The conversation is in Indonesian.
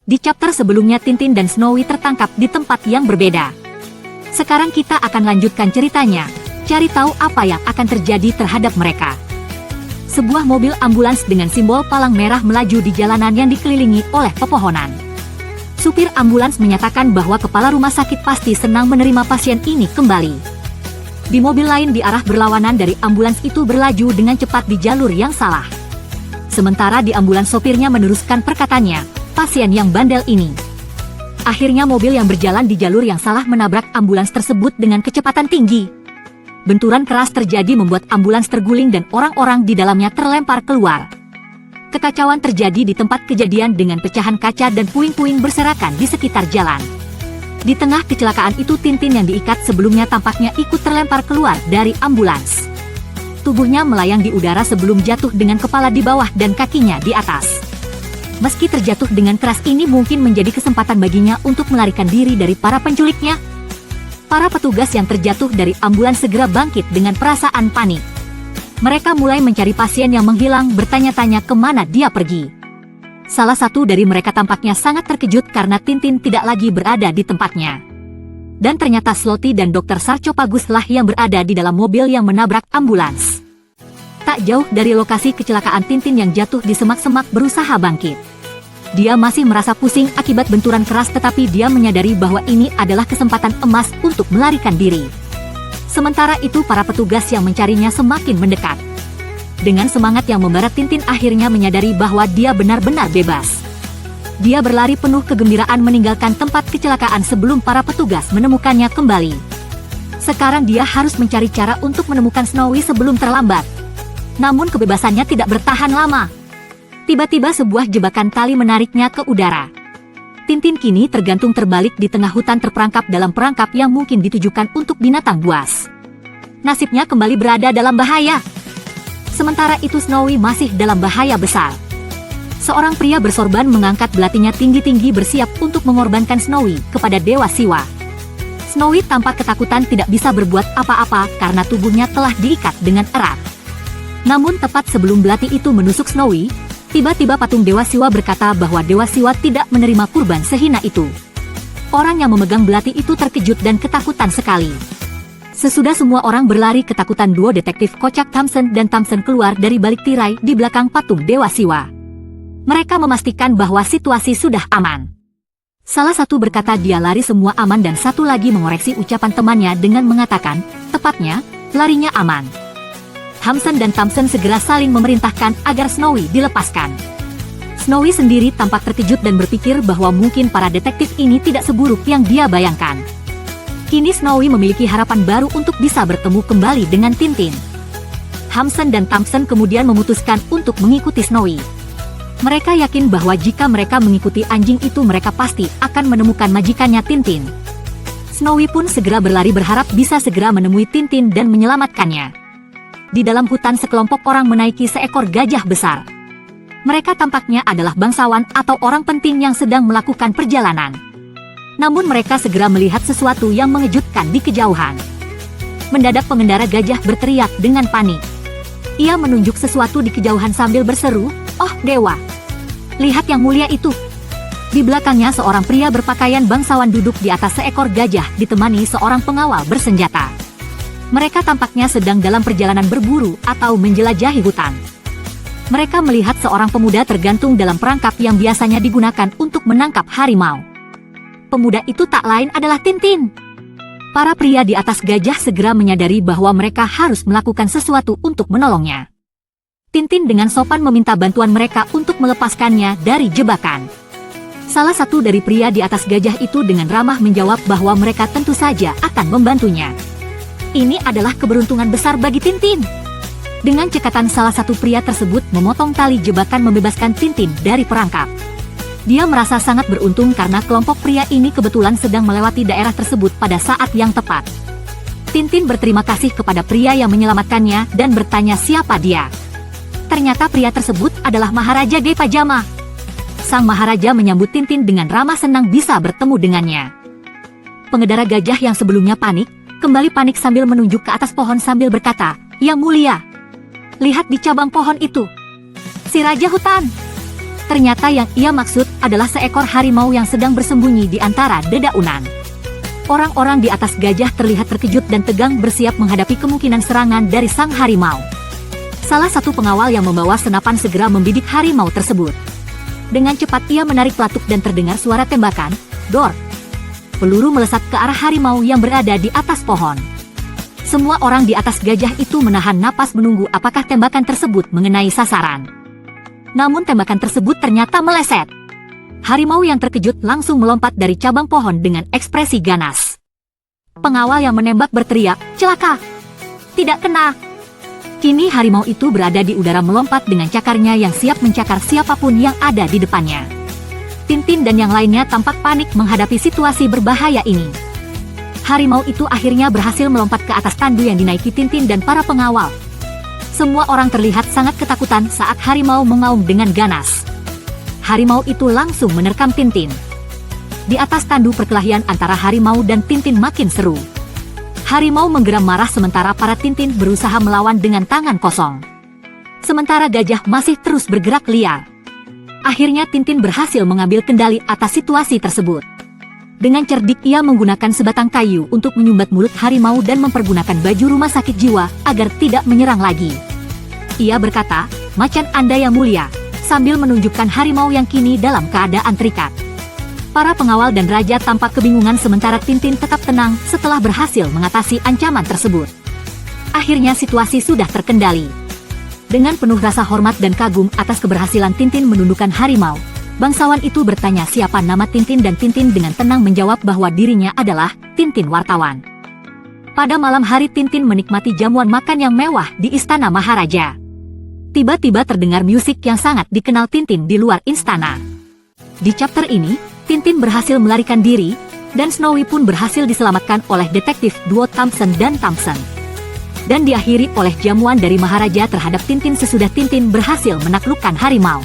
Di chapter sebelumnya Tintin dan Snowy tertangkap di tempat yang berbeda. Sekarang kita akan lanjutkan ceritanya, cari tahu apa yang akan terjadi terhadap mereka. Sebuah mobil ambulans dengan simbol palang merah melaju di jalanan yang dikelilingi oleh pepohonan. Supir ambulans menyatakan bahwa kepala rumah sakit pasti senang menerima pasien ini kembali. Di mobil lain di arah berlawanan dari ambulans itu berlaju dengan cepat di jalur yang salah. Sementara di ambulans sopirnya meneruskan perkataannya, pasien yang bandel ini. Akhirnya mobil yang berjalan di jalur yang salah menabrak ambulans tersebut dengan kecepatan tinggi. Benturan keras terjadi membuat ambulans terguling dan orang-orang di dalamnya terlempar keluar. Kekacauan terjadi di tempat kejadian dengan pecahan kaca dan puing-puing berserakan di sekitar jalan. Di tengah kecelakaan itu Tintin yang diikat sebelumnya tampaknya ikut terlempar keluar dari ambulans. Tubuhnya melayang di udara sebelum jatuh dengan kepala di bawah dan kakinya di atas. Meski terjatuh dengan keras ini mungkin menjadi kesempatan baginya untuk melarikan diri dari para penculiknya. Para petugas yang terjatuh dari ambulans segera bangkit dengan perasaan panik. Mereka mulai mencari pasien yang menghilang bertanya-tanya kemana dia pergi. Salah satu dari mereka tampaknya sangat terkejut karena Tintin tidak lagi berada di tempatnya. Dan ternyata Slotty dan Dr. Sarcopaguslah yang berada di dalam mobil yang menabrak ambulans. Tak jauh dari lokasi kecelakaan Tintin yang jatuh di semak-semak berusaha bangkit. Dia masih merasa pusing akibat benturan keras tetapi dia menyadari bahwa ini adalah kesempatan emas untuk melarikan diri. Sementara itu para petugas yang mencarinya semakin mendekat. Dengan semangat yang membara Tintin akhirnya menyadari bahwa dia benar-benar bebas. Dia berlari penuh kegembiraan meninggalkan tempat kecelakaan sebelum para petugas menemukannya kembali. Sekarang dia harus mencari cara untuk menemukan Snowy sebelum terlambat. Namun kebebasannya tidak bertahan lama. Tiba-tiba sebuah jebakan tali menariknya ke udara. Tintin kini tergantung terbalik di tengah hutan terperangkap dalam perangkap yang mungkin ditujukan untuk binatang buas. Nasibnya kembali berada dalam bahaya. Sementara itu Snowy masih dalam bahaya besar. Seorang pria bersorban mengangkat belatinya tinggi-tinggi bersiap untuk mengorbankan Snowy kepada Dewa Siwa. Snowy tampak ketakutan tidak bisa berbuat apa-apa karena tubuhnya telah diikat dengan erat. Namun tepat sebelum belati itu menusuk Snowy, tiba-tiba patung Dewa Siwa berkata bahwa Dewa Siwa tidak menerima kurban sehina itu. Orang yang memegang belati itu terkejut dan ketakutan sekali. Sesudah semua orang berlari ketakutan duo detektif kocak Thompson dan Thompson keluar dari balik tirai di belakang patung Dewa Siwa. Mereka memastikan bahwa situasi sudah aman. Salah satu berkata dia lari semua aman dan satu lagi mengoreksi ucapan temannya dengan mengatakan, tepatnya, larinya aman. Thompson dan Thompson segera saling memerintahkan agar Snowy dilepaskan. Snowy sendiri tampak terkejut dan berpikir bahwa mungkin para detektif ini tidak seburuk yang dia bayangkan. Kini Snowy memiliki harapan baru untuk bisa bertemu kembali dengan Tintin. Thompson dan Thompson kemudian memutuskan untuk mengikuti Snowy. Mereka yakin bahwa jika mereka mengikuti anjing itu mereka pasti akan menemukan majikannya Tintin. Snowy pun segera berlari berharap bisa segera menemui Tintin dan menyelamatkannya. Di dalam hutan sekelompok orang menaiki seekor gajah besar. Mereka tampaknya adalah bangsawan atau orang penting yang sedang melakukan perjalanan. Namun mereka segera melihat sesuatu yang mengejutkan di kejauhan. Mendadak pengendara gajah berteriak dengan panik. Ia menunjuk sesuatu di kejauhan sambil berseru, "Oh dewa! Lihat yang mulia itu!" Di belakangnya seorang pria berpakaian bangsawan duduk di atas seekor gajah ditemani seorang pengawal bersenjata. Mereka tampaknya sedang dalam perjalanan berburu atau menjelajahi hutan. Mereka melihat seorang pemuda tergantung dalam perangkap yang biasanya digunakan untuk menangkap harimau. Pemuda itu tak lain adalah Tintin. Para pria di atas gajah segera menyadari bahwa mereka harus melakukan sesuatu untuk menolongnya. Tintin dengan sopan meminta bantuan mereka untuk melepaskannya dari jebakan. Salah satu dari pria di atas gajah itu dengan ramah menjawab bahwa mereka tentu saja akan membantunya. Ini adalah keberuntungan besar bagi Tintin. Dengan cekatan salah satu pria tersebut memotong tali jebakan membebaskan Tintin dari perangkap. Dia merasa sangat beruntung karena kelompok pria ini kebetulan sedang melewati daerah tersebut pada saat yang tepat. Tintin berterima kasih kepada pria yang menyelamatkannya dan bertanya siapa dia. Ternyata pria tersebut adalah Maharaja Gay Pajama. Sang Maharaja menyambut Tintin dengan ramah senang bisa bertemu dengannya. Pengendara gajah yang sebelumnya panik, kembali panik sambil menunjuk ke atas pohon sambil berkata, "Yang mulia, lihat di cabang pohon itu. Si Raja Hutan." Ternyata yang ia maksud adalah seekor harimau yang sedang bersembunyi di antara dedaunan. Orang-orang di atas gajah terlihat terkejut dan tegang bersiap menghadapi kemungkinan serangan dari sang harimau. Salah satu pengawal yang membawa senapan segera membidik harimau tersebut. Dengan cepat ia menarik pelatuk dan terdengar suara tembakan, dor. Peluru melesat ke arah harimau yang berada di atas pohon. Semua orang di atas gajah itu menahan napas menunggu apakah tembakan tersebut mengenai sasaran. Namun tembakan tersebut ternyata meleset. Harimau yang terkejut langsung melompat dari cabang pohon dengan ekspresi ganas. Pengawal yang menembak berteriak, celaka! Tidak kena! Kini harimau itu berada di udara melompat dengan cakarnya yang siap mencakar siapapun yang ada di depannya. Tintin dan yang lainnya tampak panik menghadapi situasi berbahaya ini. Harimau itu akhirnya berhasil melompat ke atas tandu yang dinaiki Tintin dan para pengawal. Semua orang terlihat sangat ketakutan saat harimau mengaum dengan ganas. Harimau itu langsung menerkam Tintin. Di atas tandu perkelahian antara harimau dan Tintin makin seru. Harimau menggeram marah sementara para Tintin berusaha melawan dengan tangan kosong. Sementara gajah masih terus bergerak liar. Akhirnya Tintin berhasil mengambil kendali atas situasi tersebut. Dengan cerdik ia menggunakan sebatang kayu untuk menyumbat mulut harimau dan mempergunakan baju rumah sakit jiwa agar tidak menyerang lagi. Ia berkata, "Macan Anda yang mulia," sambil menunjukkan harimau yang kini dalam keadaan terikat. Para pengawal dan raja tampak kebingungan sementara Tintin tetap tenang setelah berhasil mengatasi ancaman tersebut. Akhirnya situasi sudah terkendali. Dengan penuh rasa hormat dan kagum atas keberhasilan Tintin menundukkan harimau, bangsawan itu bertanya siapa nama Tintin dan Tintin dengan tenang menjawab bahwa dirinya adalah Tintin wartawan. Pada malam hari Tintin menikmati jamuan makan yang mewah di istana Maharaja. Tiba-tiba terdengar musik yang sangat dikenal Tintin di luar istana. Di chapter ini, Tintin berhasil melarikan diri, dan Snowy pun berhasil diselamatkan oleh detektif duo Thompson dan Thompson. Dan diakhiri oleh jamuan dari Maharaja terhadap Tintin sesudah Tintin berhasil menaklukkan harimau.